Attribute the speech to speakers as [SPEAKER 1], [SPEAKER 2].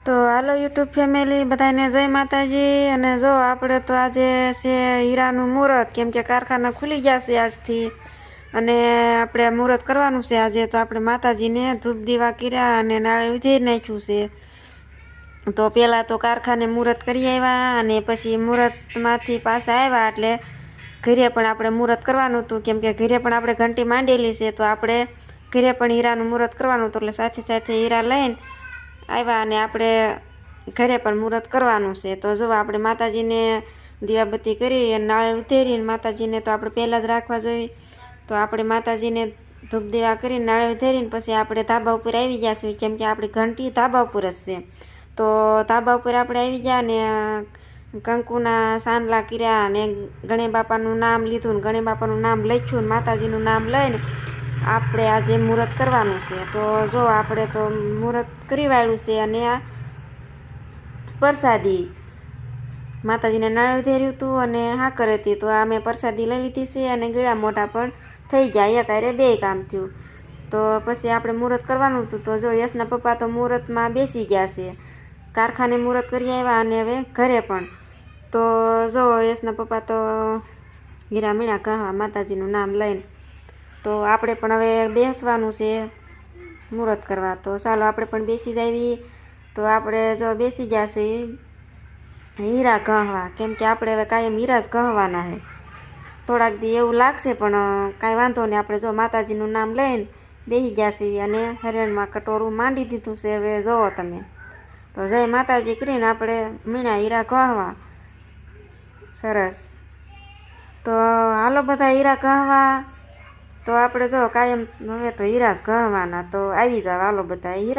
[SPEAKER 1] તો હાલો YouTube family બધાને જય માતાજી। અને જો આપણે તો આજે છે હીરાનું મુહૂર્ત, કેમ કે કારખાના ખુલી ગયા છે આજથી, અને આપણે મુહૂર્ત કરવાનું છે આજે। તો આપણે માતાજીને ધૂપ દીવા કર્યા અને નાળિયેર ઉધેર નાખ્યું છે। તો પહેલાં તો કારખાને મુહૂર્ત કરી આવ્યા, અને પછી મુહૂર્તમાંથી પાછા આવ્યા એટલે ઘરે પણ આપણે મુહૂર્ત કરવાનું હતું, કેમ કે ઘરે પણ આપણે ઘંટી માંડેલી છે। તો આપણે ઘરે પણ હીરાનું મુહૂર્ત કરવાનું હતું, એટલે સાથે સાથે હીરા લઈને આવ્યા અને આપણે ઘરે પણ મુહૂર્ત કરવાનું છે। તો જો આપણે માતાજીને દીવાબત્તી કરી અને નાળિયેર ઉધેરીને માતાજીને તો આપણે પહેલાં જ રાખવા જોઈએ। તો આપણે માતાજીને ધૂપ દીવા કરીને નાળિયેર ઉધેરીને પછી આપણે ધાબા ઉપર આવી ગયા છીએ, કેમ કે આપણી ઘંટી ધાબા ઉપર જ છે। તો ધાબા ઉપર આપણે આવી ગયા ને કંકુના સાંદલા કર્યા અને ગણેશ બાપાનું નામ લીધું, ને ગણેશ બાપાનું નામ લખ્યું, ને માતાજીનું નામ લઈને આપણે આજે મુહૂર્ત કરવાનું છે। તો જો આપણે તો મુહૂર્ત કરી વાળ્યું છે, અને આ પ્રસાદી માતાજીને નાળિયેર ઉધેર્યું હતું અને હાકર હતી, તો આ મેં પ્રસાદી લઈ લીધી છે અને ગળા મોઢા પણ થઈ ગયા, એક હારે બે કામ થયું। તો પછી આપણે મુહૂર્ત કરવાનું હતું। તો જો યશના પપ્પા તો મુહૂર્તમાં બેસી ગયા છે, કારખાને મુહૂર્ત કરી આવ્યા અને હવે ઘરે પણ। તો જો યશના પપ્પા તો હીરા મીણા કહવા માતાજીનું નામ લઈને। તો આપણે પણ હવે બેસવાનું છે મુહૂર્ત કરવા। તો ચાલો આપણે પણ બેસી જાવી। તો આપણે જો બેસી ગયા છે હીરા કહવા, કેમ કે આપણે હવે કાયમ હીરા જ કહવાના છે। થોડાક દી એવું લાગશે પણ કાંઈ વાંધો નહીં, આપણે જો માતાજીનું નામ લઈને બેસી ગયા છીએ અને હરિયાણમાં કટોરું માંડી દીધું છે। હવે જોવો તમે, તો જય માતાજી કરીને આપણે મીણા હીરા કહવા સરસ। તો હાલો બધા હીરા કહવા। તો આપણે જો કાયમ હવે તો હીરા જ કહવાના, તો આવી જાવ હાલો બધા હીરા।